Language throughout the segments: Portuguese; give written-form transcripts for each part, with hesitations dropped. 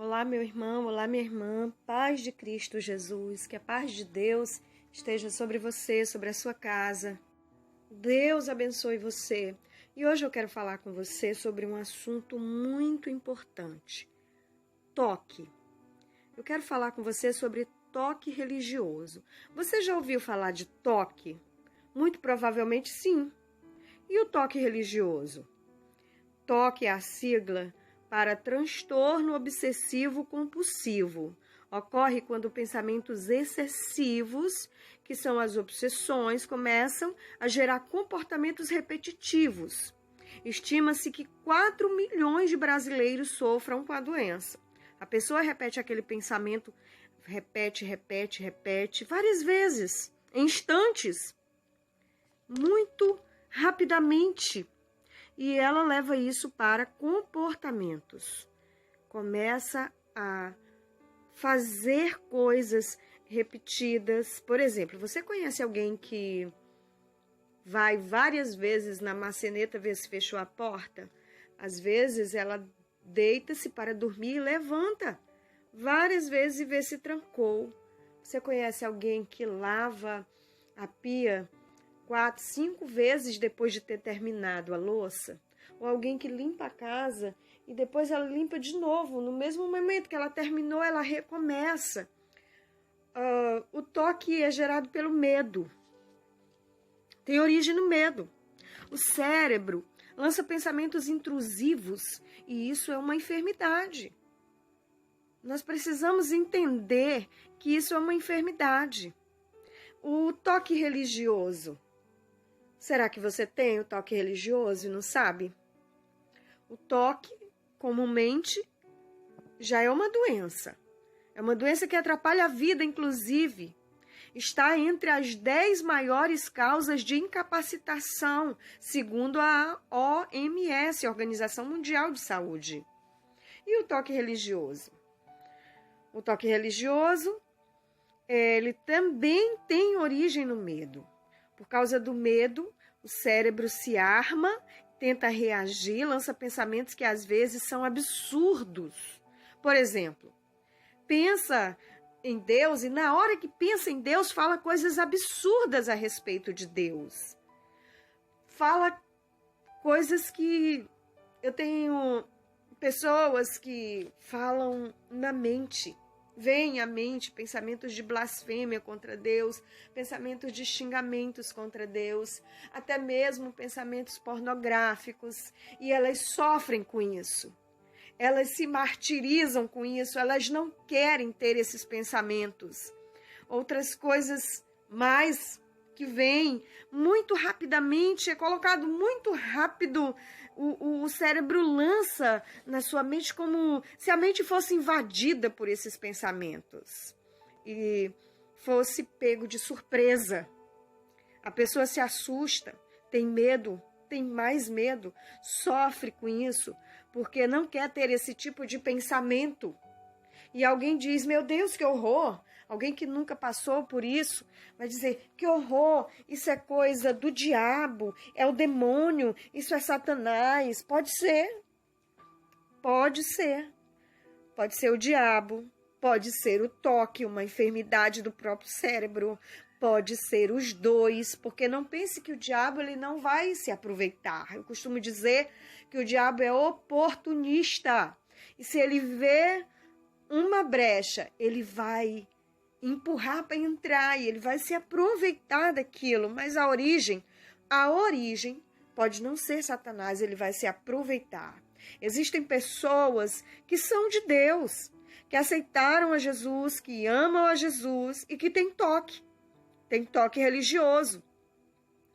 Olá, meu irmão, olá, minha irmã, paz de Cristo Jesus, que a paz de Deus esteja sobre você, sobre a sua casa. Deus abençoe você. E hoje eu quero falar com você sobre um assunto muito importante: toque. Eu quero falar com você sobre toque religioso. Você já ouviu falar de toque? Muito provavelmente sim. E o toque religioso? Toque é a sigla para transtorno obsessivo compulsivo. Ocorre quando pensamentos excessivos, que são as obsessões, começam a gerar comportamentos repetitivos. Estima-se que 4 milhões de brasileiros sofram com a doença. A pessoa repete aquele pensamento, repete várias vezes, em instantes, muito rapidamente. E ela leva isso para comportamentos. Começa a fazer coisas repetidas. Por exemplo, você conhece alguém que vai várias vezes na maçaneta ver se fechou a porta? Às vezes ela deita-se para dormir e levanta várias vezes e vê se trancou. Você conhece alguém que lava a pia 4, 5 vezes depois de ter terminado a louça? Ou alguém que limpa a casa e depois ela limpa de novo, no mesmo momento que ela terminou, ela recomeça. O toque é gerado pelo medo. Tem origem no medo. O cérebro lança pensamentos intrusivos e isso é uma enfermidade. Nós precisamos entender que isso é uma enfermidade. O toque religioso. Será que você tem o toque religioso e não sabe? O toque, comumente, já é uma doença. É uma doença que atrapalha a vida, inclusive. Está entre as 10 maiores causas de incapacitação, segundo a OMS, Organização Mundial de Saúde. E o toque religioso? O toque religioso, ele também tem origem no medo. Por causa do medo, o cérebro se arma, tenta reagir, lança pensamentos que às vezes são absurdos. Por exemplo, pensa em Deus e na hora que pensa em Deus, fala coisas absurdas a respeito de Deus. Fala coisas que eu tenho pessoas que falam na mente. Vem à mente pensamentos de blasfêmia contra Deus, pensamentos de xingamentos contra Deus, até mesmo pensamentos pornográficos, e elas sofrem com isso. Elas se martirizam com isso, elas não querem ter esses pensamentos. Outras coisas mais que vêm muito rapidamente, é colocado muito rápido, o cérebro lança na sua mente como se a mente fosse invadida por esses pensamentos e fosse pego de surpresa. A pessoa se assusta, tem medo, tem mais medo, sofre com isso, porque não quer ter esse tipo de pensamento. E alguém diz, meu Deus, que horror! Alguém que nunca passou por isso vai dizer, que horror, isso é coisa do diabo, é o demônio, isso é Satanás. Pode ser. Pode ser. Pode ser o diabo, pode ser o toque, uma enfermidade do próprio cérebro, pode ser os dois, porque não pense que o diabo ele não vai se aproveitar. Eu costumo dizer que o diabo é oportunista. E se ele vê uma brecha, ele vai empurrar para entrar e ele vai se aproveitar daquilo, mas a origem pode não ser Satanás, ele vai se aproveitar. Existem pessoas que são de Deus, que aceitaram a Jesus, que amam a Jesus e que têm toque religioso.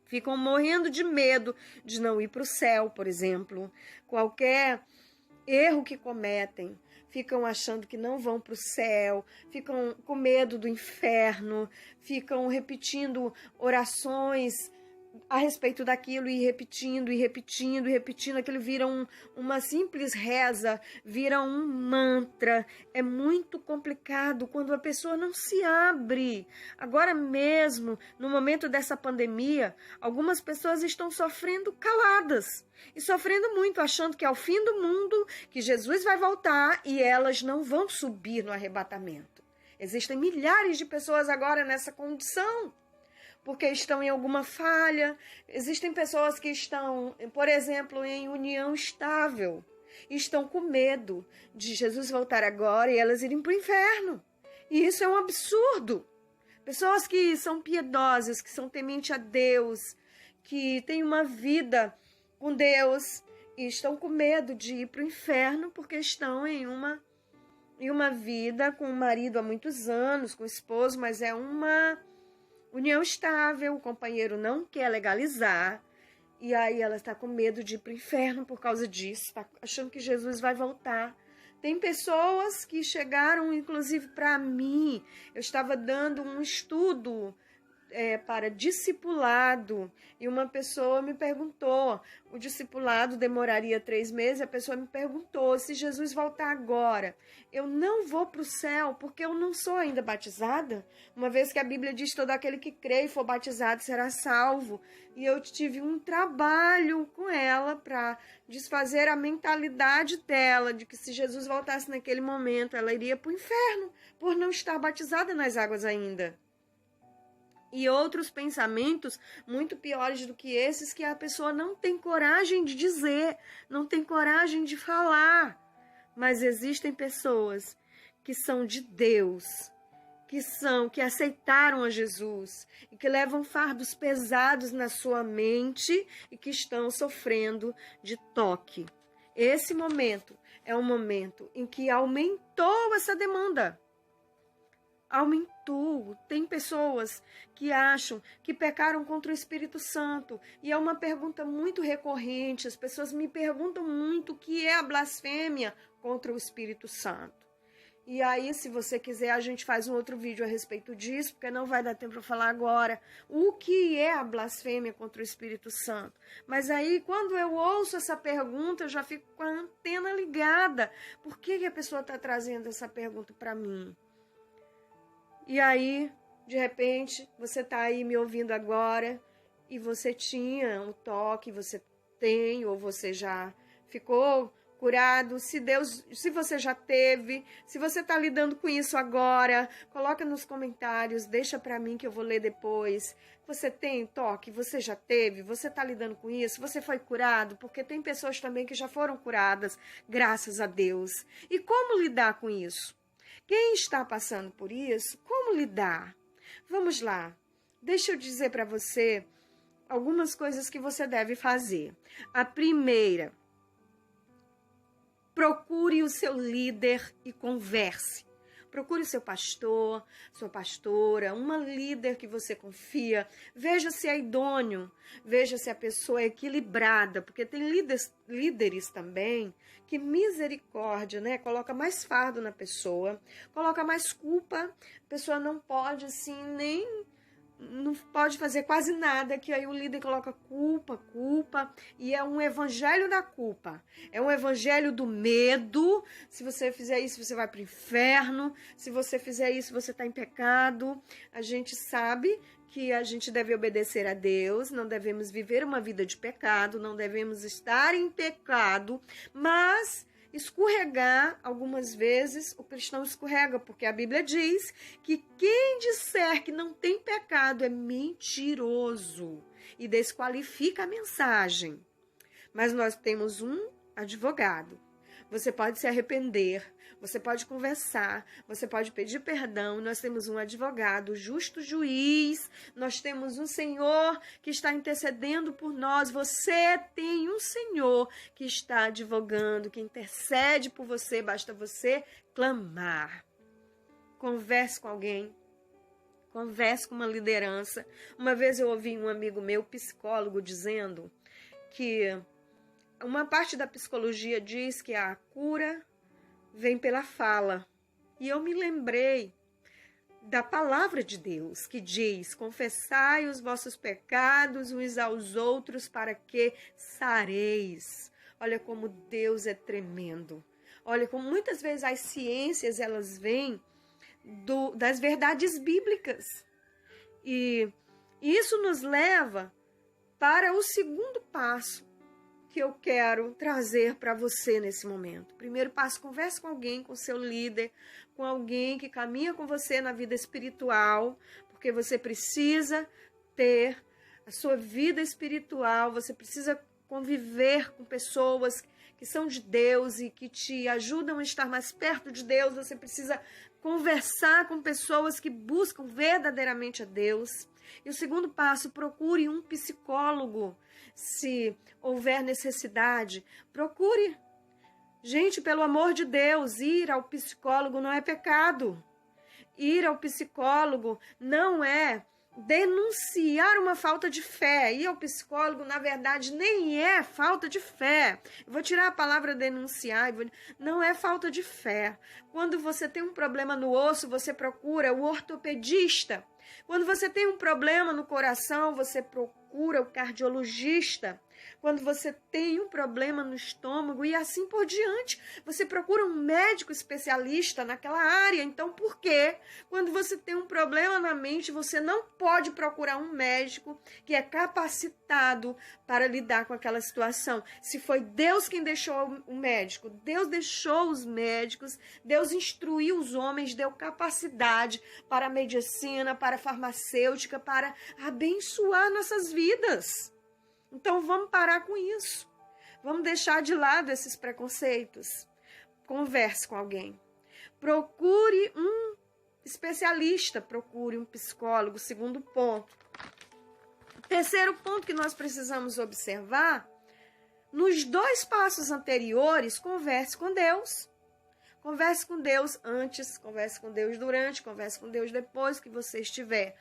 Ficam morrendo de medo de não ir para o céu, por exemplo. Qualquer erro que cometem, ficam achando que não vão para o céu, ficam com medo do inferno, ficam repetindo orações a respeito daquilo e repetindo, e repetindo, e repetindo. Aquilo vira uma simples reza, vira um mantra. É muito complicado quando a pessoa não se abre. Agora mesmo, no momento dessa pandemia, algumas pessoas estão sofrendo caladas e sofrendo muito, achando que é o fim do mundo, que Jesus vai voltar e elas não vão subir no arrebatamento. Existem milhares de pessoas agora nessa condição, porque estão em alguma falha. Existem pessoas que estão, por exemplo, em união estável, e estão com medo de Jesus voltar agora e elas irem para o inferno. E isso é um absurdo. Pessoas que são piedosas, que são tementes a Deus, que têm uma vida com Deus e estão com medo de ir para o inferno porque estão em uma vida com o marido há muitos anos, com o esposo, mas é uma união estável, o companheiro não quer legalizar, e aí ela está com medo de ir para o inferno por causa disso, está achando que Jesus vai voltar. Tem pessoas que chegaram, inclusive para mim, eu estava dando um estudo para discipulado, e uma pessoa me perguntou, o discipulado demoraria 3 meses, a pessoa me perguntou, se Jesus voltar agora, eu não vou para o céu, porque eu não sou ainda batizada, uma vez que a Bíblia diz, todo aquele que crê e for batizado será salvo, e eu tive um trabalho com ela para desfazer a mentalidade dela, de que se Jesus voltasse naquele momento, ela iria para o inferno, por não estar batizada nas águas ainda. E outros pensamentos muito piores do que esses, que a pessoa não tem coragem de dizer, não tem coragem de falar. Mas existem pessoas que são de Deus, que aceitaram a Jesus e que levam fardos pesados na sua mente e que estão sofrendo de toque. Esse momento é um momento em que aumentou essa demanda. Aumentou. Tem pessoas que acham que pecaram contra o Espírito Santo. E é uma pergunta muito recorrente. As pessoas me perguntam muito o que é a blasfêmia contra o Espírito Santo. E aí, se você quiser, a gente faz um outro vídeo a respeito disso, porque não vai dar tempo para falar agora o que é a blasfêmia contra o Espírito Santo. Mas aí, quando eu ouço essa pergunta, eu já fico com a antena ligada. Por que a pessoa está trazendo essa pergunta para mim? E aí, de repente, você está aí me ouvindo agora e você tinha um toque, você tem, ou você já ficou curado, se você já teve, se você está lidando com isso agora, coloca nos comentários, deixa para mim que eu vou ler depois. Você tem toque, você já teve, você está lidando com isso, você foi curado, porque tem pessoas também que já foram curadas, graças a Deus. E como lidar com isso? Quem está passando por isso, como lidar? Vamos lá. Deixa eu dizer para você algumas coisas que você deve fazer. A primeira, procure o seu líder e converse. Procure o seu pastor, sua pastora, uma líder que você confia. Veja se é idôneo, veja se a pessoa é equilibrada, porque tem líderes também que, misericórdia, né? Coloca mais fardo na pessoa, coloca mais culpa. A pessoa não pode, assim, não pode fazer quase nada, que aí o líder coloca culpa, e é um evangelho da culpa, é um evangelho do medo. Se você fizer isso, você vai para o inferno, se você fizer isso, você está em pecado. A gente sabe que a gente deve obedecer a Deus, não devemos viver uma vida de pecado, não devemos estar em pecado, mas escorregar, algumas vezes o cristão escorrega, porque a Bíblia diz que quem disser que não tem pecado é mentiroso e desqualifica a mensagem. Mas nós temos um advogado. Você pode se arrepender, você pode conversar, você pode pedir perdão. Nós temos um advogado, justo juiz, nós temos um Senhor que está intercedendo por nós. Você tem um Senhor que está advogando, que intercede por você, basta você clamar. Converse com alguém, converse com uma liderança. Uma vez eu ouvi um amigo meu, psicólogo, dizendo que uma parte da psicologia diz que a cura vem pela fala. E eu me lembrei da palavra de Deus, que diz: confessai os vossos pecados uns aos outros para que sareis. Olha como Deus é tremendo. Olha como muitas vezes as ciências, elas vêm das verdades bíblicas. E isso nos leva para o segundo passo que eu quero trazer para você nesse momento. Primeiro passo: converse com alguém, com seu líder, com alguém que caminha com você na vida espiritual, porque você precisa ter a sua vida espiritual, você precisa conviver com pessoas que são de Deus e que te ajudam a estar mais perto de Deus. Você precisa conversar com pessoas que buscam verdadeiramente a Deus. E o segundo passo: procure um psicólogo. Se houver necessidade, procure. Gente, pelo amor de Deus, ir ao psicólogo não é pecado. Ir ao psicólogo não é denunciar uma falta de fé. Ir ao psicólogo, na verdade, nem é falta de fé. Eu vou tirar a palavra denunciar. Não é falta de fé. Quando você tem um problema no osso, você procura o ortopedista. Quando você tem um problema no coração, você procura o cardiologista. Quando você tem um problema no estômago e assim por diante, você procura um médico especialista naquela área. Então, por quê? Quando você tem um problema na mente, você não pode procurar um médico que é capacitado para lidar com aquela situação. Se foi Deus quem deixou o médico, Deus deixou os médicos, Deus instruiu os homens, deu capacidade para a medicina, para a farmacêutica, para abençoar nossas vidas. Então vamos parar com isso. Vamos deixar de lado esses preconceitos. Converse com alguém. Procure um especialista, procure um psicólogo. Segundo ponto. Terceiro ponto que nós precisamos observar: nos 2 passos anteriores, converse com Deus. Converse com Deus antes, converse com Deus durante, converse com Deus depois que você estiver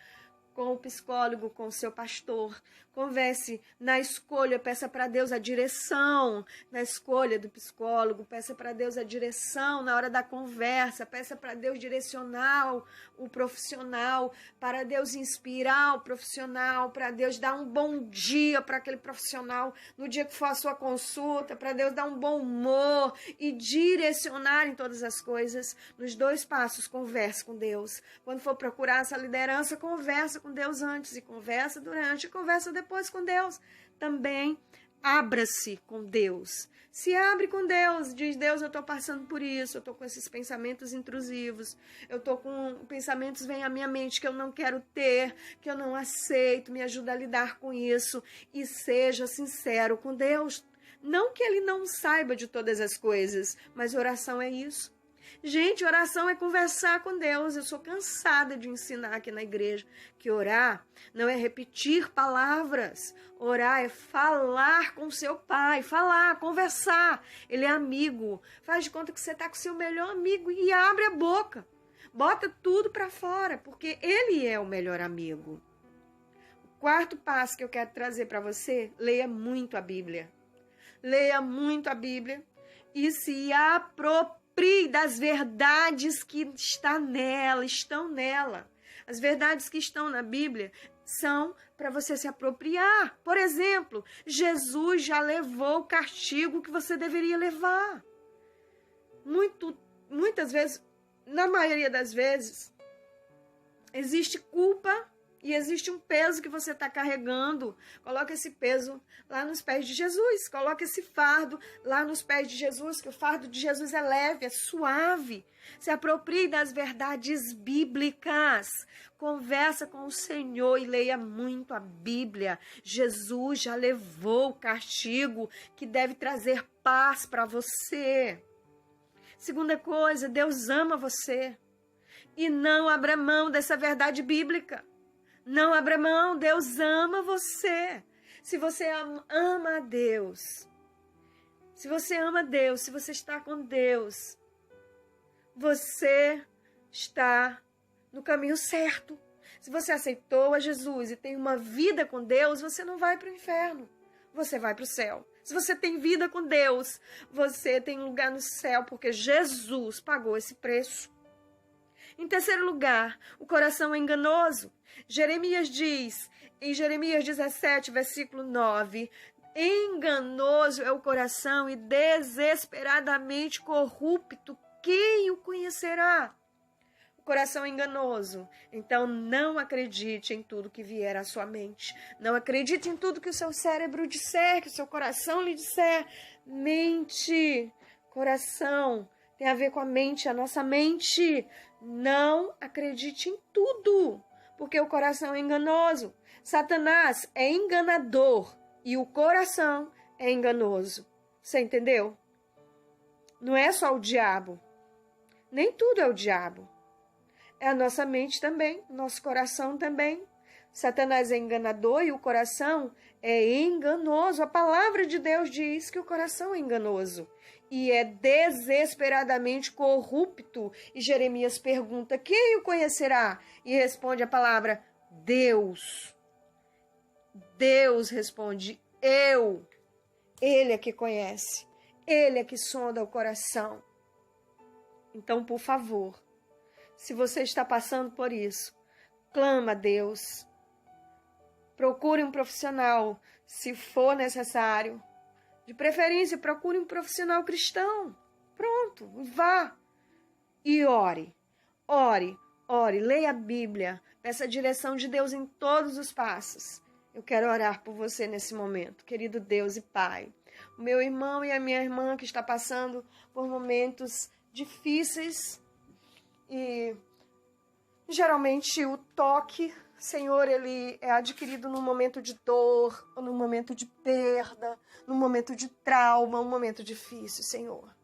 com o psicólogo, com o seu pastor. Converse na escolha, peça para Deus a direção na escolha do psicólogo, peça para Deus a direção na hora da conversa, peça para Deus direcionar o profissional, para Deus inspirar o profissional, para Deus dar um bom dia para aquele profissional no dia que for a sua consulta, para Deus dar um bom humor e direcionar em todas as coisas. Nos 2 passos, converse com Deus. Quando for procurar essa liderança, conversa com Deus antes e conversa durante e conversa depois com Deus. Também abra-se com Deus. Se abre com Deus, diz: Deus, eu estou passando por isso, eu estou com esses pensamentos intrusivos, eu estou com pensamentos vêm à minha mente que eu não quero ter, que eu não aceito, me ajuda a lidar com isso. E seja sincero com Deus. Não que Ele não saiba de todas as coisas, mas oração é isso. Gente, oração é conversar com Deus. Eu sou cansada de ensinar aqui na igreja que orar não é repetir palavras. Orar é falar com seu pai, falar, conversar. Ele é amigo. Faz de conta que você está com seu melhor amigo e abre a boca. Bota tudo para fora, porque ele é o melhor amigo. O 4º passo que eu quero trazer para você: leia muito a Bíblia. Leia muito a Bíblia e se aproprie das verdades que estão nela. As verdades que estão na Bíblia são para você se apropriar. Por exemplo, Jesus já levou o castigo que você deveria levar. Muitas vezes, na maioria das vezes, existe culpa e existe um peso que você está carregando. Coloca esse peso lá nos pés de Jesus. Coloca esse fardo lá nos pés de Jesus, que o fardo de Jesus é leve, é suave. Se aproprie das verdades bíblicas. Conversa com o Senhor e leia muito a Bíblia. Jesus já levou o castigo que deve trazer paz para você. Segunda coisa, Deus ama você. E não abra mão dessa verdade bíblica. Não abra mão, Deus ama você. Se você ama a Deus, se você ama Deus, se você está com Deus, você está no caminho certo. Se você aceitou a Jesus e tem uma vida com Deus, você não vai para o inferno, você vai para o céu. Se você tem vida com Deus, você tem um lugar no céu, porque Jesus pagou esse preço. Em terceiro lugar, o coração é enganoso. Jeremias diz, em Jeremias 17, versículo 9, enganoso é o coração e desesperadamente corrupto, quem o conhecerá? O coração é enganoso. Então não acredite em tudo que vier à sua mente. Não acredite em tudo que o seu cérebro disser, que o seu coração lhe disser. Mente, coração, tem a ver com a mente, a nossa mente. Não acredite em tudo, porque o coração é enganoso. Satanás é enganador e o coração é enganoso. Você entendeu? Não é só o diabo. Nem tudo é o diabo. É a nossa mente também, nosso coração também. Satanás é enganador e o coração é enganoso. A palavra de Deus diz que o coração é enganoso e é desesperadamente corrupto. E Jeremias pergunta, quem o conhecerá? E responde a palavra, Deus. Deus responde, eu. Ele é que conhece, ele é que sonda o coração. Então, por favor, se você está passando por isso, clama a Deus. Procure um profissional, se for necessário. De preferência, procure um profissional cristão. Pronto, vá. E ore, ore, ore. Leia a Bíblia. Peça a direção de Deus em todos os passos. Eu quero orar por você nesse momento, querido Deus e Pai. O meu irmão e a minha irmã que está passando por momentos difíceis e geralmente o toque, Senhor, ele é adquirido num momento de dor, ou num momento de perda, num momento de trauma, um momento difícil, Senhor.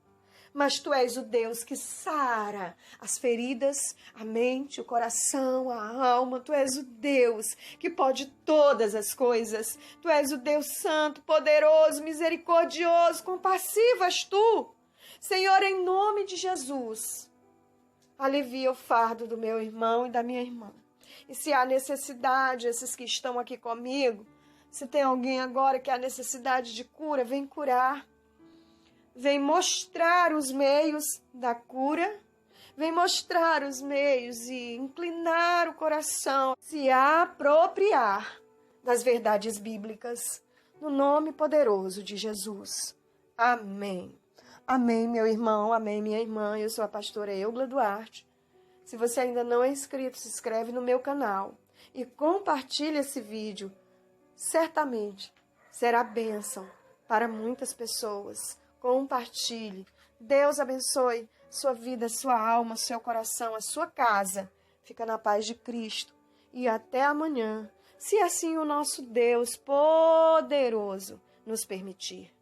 Mas Tu és o Deus que sara as feridas, a mente, o coração, a alma. Tu és o Deus que pode todas as coisas. Tu és o Deus santo, poderoso, misericordioso, compassivo és Tu. Senhor, em nome de Jesus, alivia o fardo do meu irmão e da minha irmã. E se há necessidade, esses que estão aqui comigo, se tem alguém agora que há necessidade de cura, vem curar. Vem mostrar os meios da cura. Vem mostrar os meios e inclinar o coração, se apropriar das verdades bíblicas. No nome poderoso de Jesus. Amém. Amém, meu irmão. Amém, minha irmã. Eu sou a pastora Eugla Duarte. Se você ainda não é inscrito, se inscreve no meu canal e compartilhe esse vídeo. Certamente será bênção para muitas pessoas. Compartilhe. Deus abençoe sua vida, sua alma, seu coração, a sua casa. Fica na paz de Cristo. E até amanhã, se assim o nosso Deus poderoso nos permitir.